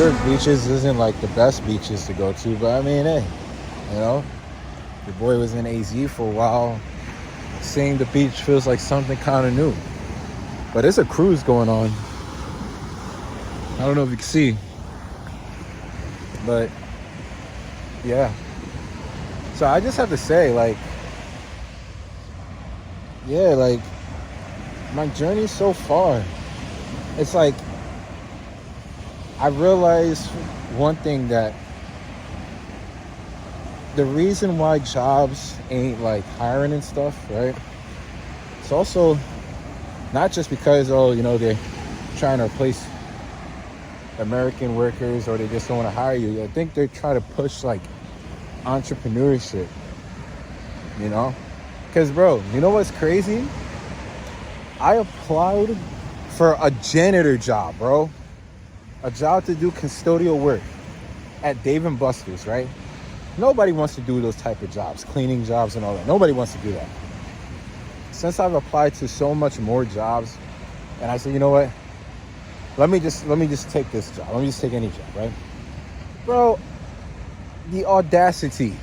York beaches isn't like the best beaches to go to, but I mean, hey, you know, your boy was in AZ for a while. Seeing the beach feels like something kind of new. But there's a cruise going on. I don't know if you can see, but yeah. So I just have to say, like, yeah, like, my journey so far, it's like, I realized one thing, that the reason why jobs ain't like hiring and stuff, right? It's also not just because, oh, you know, they're trying to replace American workers or they just don't want to hire you. I think they're trying to push like entrepreneurship, you know? Because, bro, you know what's crazy? I applied for a janitor job, bro. A job to do custodial work at Dave & Buster's, right? Nobody wants to do those type of jobs, cleaning jobs and all that. Nobody wants to do that. Since I've applied to so much more jobs, and I said, you know what? Let me just take this job. Let me just take any job, right? Bro, the audacity.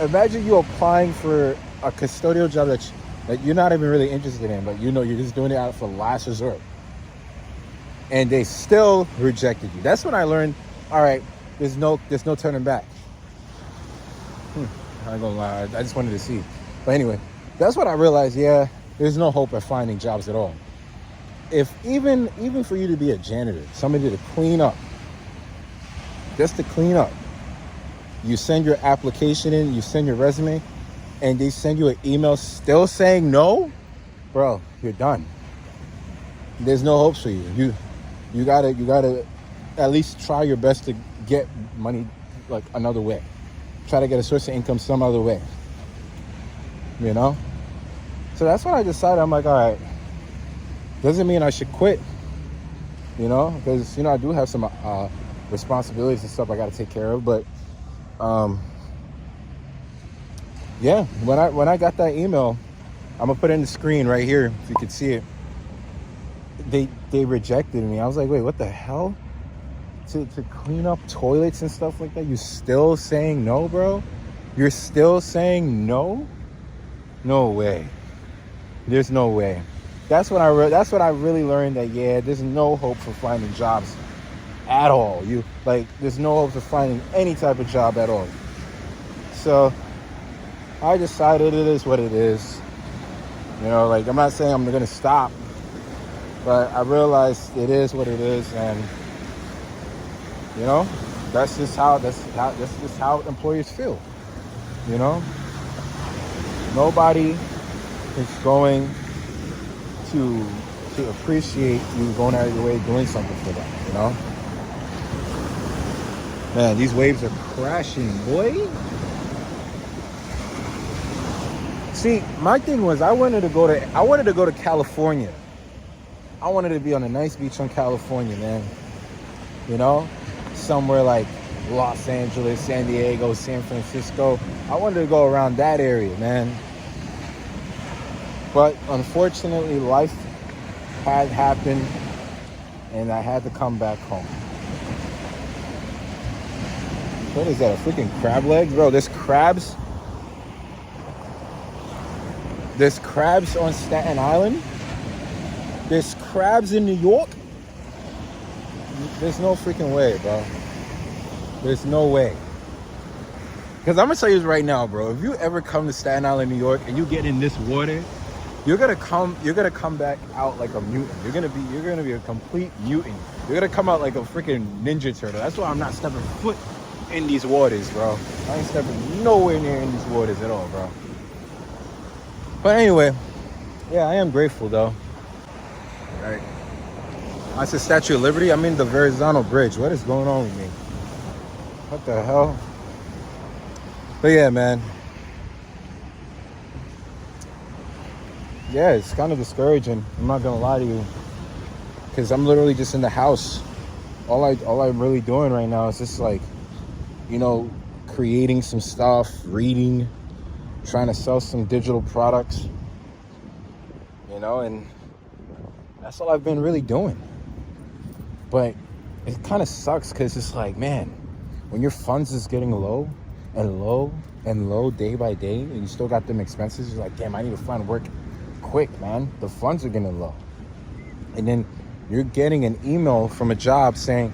Imagine you applying for a custodial job that you're not even really interested in, but you know you're just doing it out for last resort. And they still rejected you. That's when I learned, all right, there's no turning back. I ain't gonna lie, I just wanted to see. But anyway, that's when I realized, yeah, there's no hope of finding jobs at all. If even for you to be a janitor, somebody to clean up, just to clean up, you send your application in, you send your resume, and they send you an email still saying no, bro, you're done. There's no hopes for you. You gotta at least try your best to get money like another way. Try to get a source of income some other way. You know? So that's when I decided, I'm like, all right, doesn't mean I should quit. You know? Because, you know, I do have some responsibilities and stuff I got to take care of. But, yeah, when I got that email, I'm going to put it in the screen right here if you can see it. They rejected me. I was like, wait, what the hell? To clean up toilets and stuff like that, you still saying no, bro? You're still saying no? No way. There's no way. That's when I really learned that, yeah, there's no hope for finding jobs at all. There's no hope for finding any type of job at all. So I decided it is what it is. You know, like, I'm not saying I'm gonna stop, but I realized it is what it is, and you know, that's just how employers feel. You know, nobody is going to appreciate you going out of your way doing something for them. You know, man, these waves are crashing, boy. See, my thing was I wanted to go to California. I wanted to be on a nice beach in California, man. You know, somewhere like Los Angeles, San Diego, San Francisco. I wanted to go around that area, man. But unfortunately, life had happened, and I had to come back home. What is that, a freaking crab leg? Bro, there's crabs. There's crabs on Staten Island. There's crabs in New York. There's no freaking way, bro. There's no way. Because I'm gonna tell you right now, bro. If you ever come to Staten Island, New York, and you get in this water, you're gonna come back out like a mutant. You're gonna be a complete mutant. You're gonna come out like a freaking Ninja Turtle. That's why I'm not stepping foot in these waters, bro. I ain't stepping nowhere near in these waters at all, bro. But anyway, yeah, I am grateful though. Right. That's the Statue of Liberty. I'm in the Verrazano Bridge. What is going on with me? What the hell? But yeah, man. Yeah, it's kind of discouraging. I'm not gonna lie to you, because I'm literally just in the house. All I'm really doing right now is just like, you know, creating some stuff, reading, trying to sell some digital products. You know, and that's all I've been really doing. But it kind of sucks because it's like, man, when your funds is getting low and low and low day by day, and you still got them expenses, you're like, damn, I need to find work quick, man. The funds are getting low. And then you're getting an email from a job saying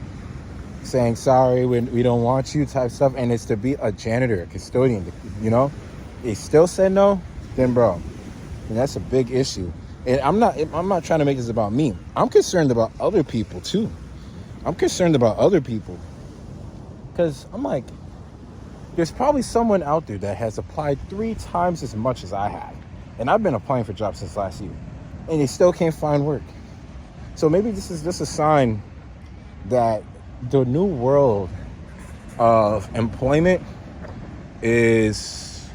sorry, we don't want you type stuff, and it's to be a janitor, a custodian, you know. They still said no, then bro, and that's a big issue. And I'm not trying to make this about me. I'm concerned about other people too. I'm concerned about other people because I'm like, there's probably someone out there that has applied 3 times as much as I have, and I've been applying for jobs since last year, and they still can't find work. So maybe this is just a sign that the new world of employment is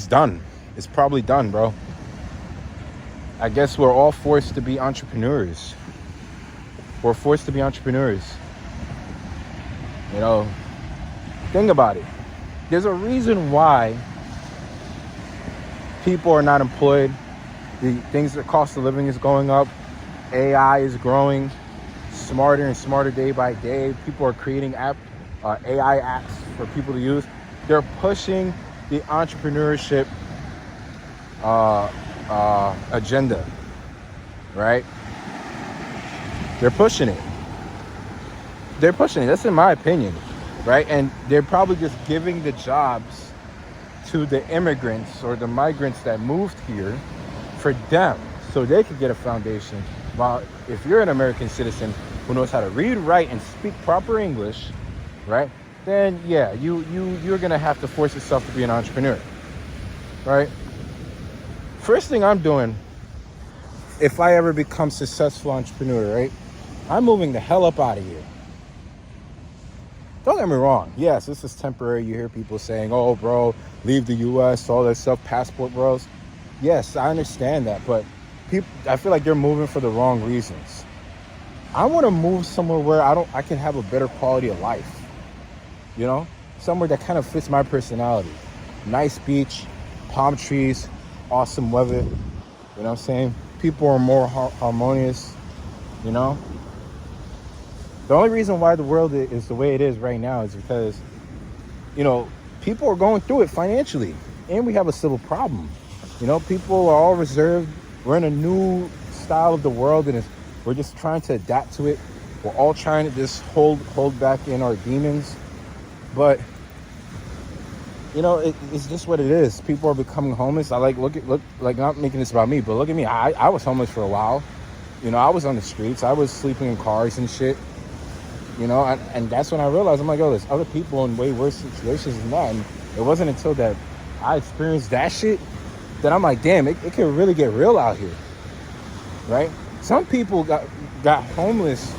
done. It's probably done, bro. I guess we're all forced to be entrepreneurs. We're forced to be entrepreneurs. You know, think about it. There's a reason why people are not employed. The cost of living is going up. AI is growing smarter and smarter day by day. People are creating AI apps for people to use. They're pushing the entrepreneurship agenda, right? They're pushing it. That's in my opinion, right? And they're probably just giving the jobs to the immigrants or the migrants that moved here for them, so they could get a foundation. While if you're an American citizen who knows how to read, write, and speak proper English, right, then yeah, you're gonna have to force yourself to be an entrepreneur, right? First thing I'm doing, if I ever become successful entrepreneur, right, I'm moving the hell up out of here. Don't get me wrong. Yes, this is temporary. You hear people saying, oh, bro, leave the U.S., all that stuff, passport bros. Yes, I understand that, but I feel like they're moving for the wrong reasons. I want to move somewhere where I can have a better quality of life. You know, somewhere that kind of fits my personality. Nice beach, palm trees, awesome weather. You know what I'm saying? People are more harmonious, you know? The only reason why the world is the way it is right now is because, you know, people are going through it financially, and we have a civil problem. You know, people are all reserved. We're in a new style of the world, and we're just trying to adapt to it. We're all trying to just hold back in our demons. But, you know, it's just what it is. People are becoming homeless. I look, not making this about me, but look at me. I was homeless for a while. You know, I was on the streets. I was sleeping in cars and shit. You know, and that's when I realized, I'm like, oh, there's other people in way worse situations than that. And it wasn't until that I experienced that shit that I'm like, damn, it can really get real out here, right? Some people got homeless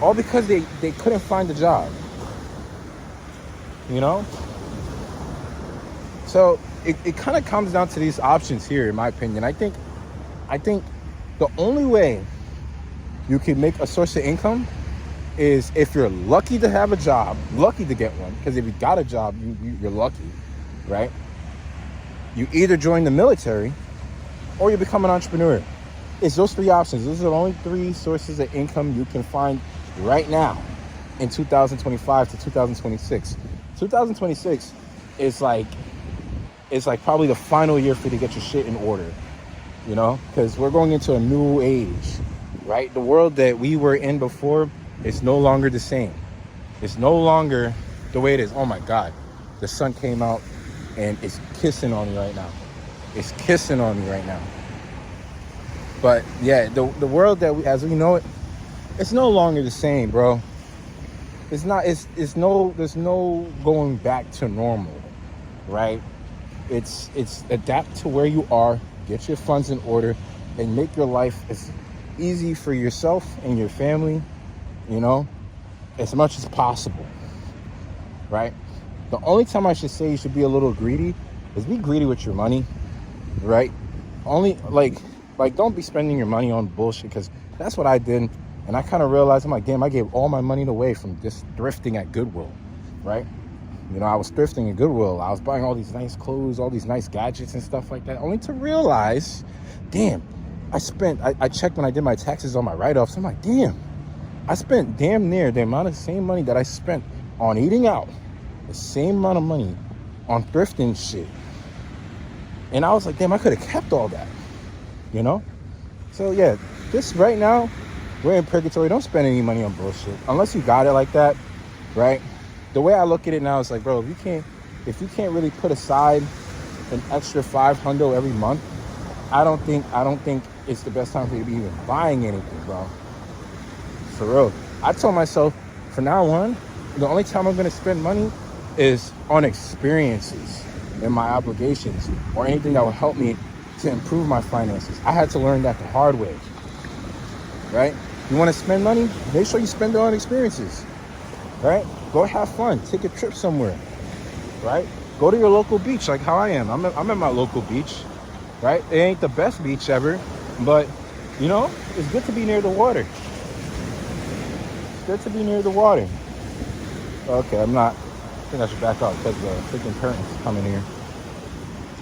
all because they couldn't find a job, you know? So it kind of comes down to these options here, in my opinion. I think the only way you can make a source of income is if you're lucky to have a job, lucky to get one, because if you got a job, you're lucky, right? You either join the military or you become an entrepreneur. It's those 3 options. Those are the only 3 sources of income you can find right now in 2025 to 2026. 2026 is like probably the final year for you to get your shit in order, you know, because we're going into a new age, right? The world that we were in before, it's no longer the same. It's no longer the way it is. Oh my God, the sun came out and it's kissing on me right now. It's kissing on me right now. But yeah, the world that as we know it, it's no longer the same, bro. It's not. There's no going back to normal, right? It's adapt to where you are, get your funds in order, and make your life as easy for yourself and your family, you know, as much as possible, right? The only time I should say you should be a little greedy is be greedy with your money, right? Only like don't be spending your money on bullshit, because that's what I did. And I kind of realized, I'm like, damn, I gave all my money away from just thrifting at Goodwill, right? You know, I was thrifting at Goodwill. I was buying all these nice clothes, all these nice gadgets and stuff like that, only to realize, damn, I checked when I did my taxes on my write-offs. I'm like, damn, I spent damn near the amount of same money that I spent on eating out, the same amount of money on thrifting shit. And I was like, damn, I could have kept all that, you know? So yeah, this right now, we're in purgatory. Don't spend any money on bullshit unless you got it like that, right? The way I look at it now is like, bro, if you can't really put aside an extra $500 every month, I don't think it's the best time for you to be even buying anything, bro. For real. I told myself, from now on, the only time I'm going to spend money is on experiences and my obligations or anything that will help me to improve my finances. I had to learn that the hard way, right? You want to spend money? Make sure you spend it on experiences, right? Go have fun. Take a trip somewhere, right? Go to your local beach like how I am. I'm at my local beach, right? It ain't the best beach ever, but, you know, it's good to be near the water. Good to be near the water. Okay, I think I should back out because the freaking curtain's coming here.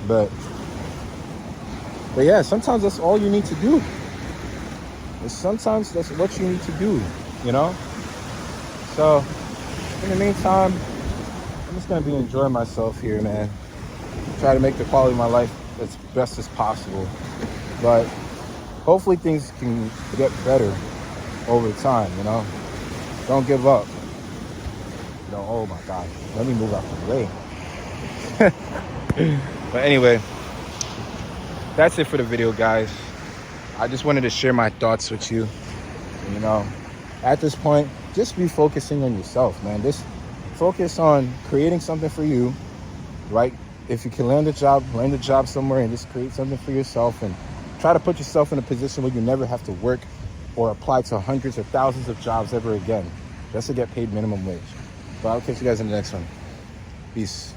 But yeah, sometimes that's all you need to do. Sometimes that's what you need to do, you know? So, in the meantime, I'm just gonna be enjoying myself here, man. Try to make the quality of my life as best as possible. But hopefully things can get better over time, you know? Don't give up. No, oh my God. Let me move out the way. But anyway, that's it for the video, guys. I just wanted to share my thoughts with you. You know, at this point, just be focusing on yourself, man. Just focus on creating something for you, right? If you can land a job somewhere and just create something for yourself and try to put yourself in a position where you never have to work or apply to hundreds or thousands of jobs ever again, just to get paid minimum wage. But I'll catch you guys in the next one. Peace.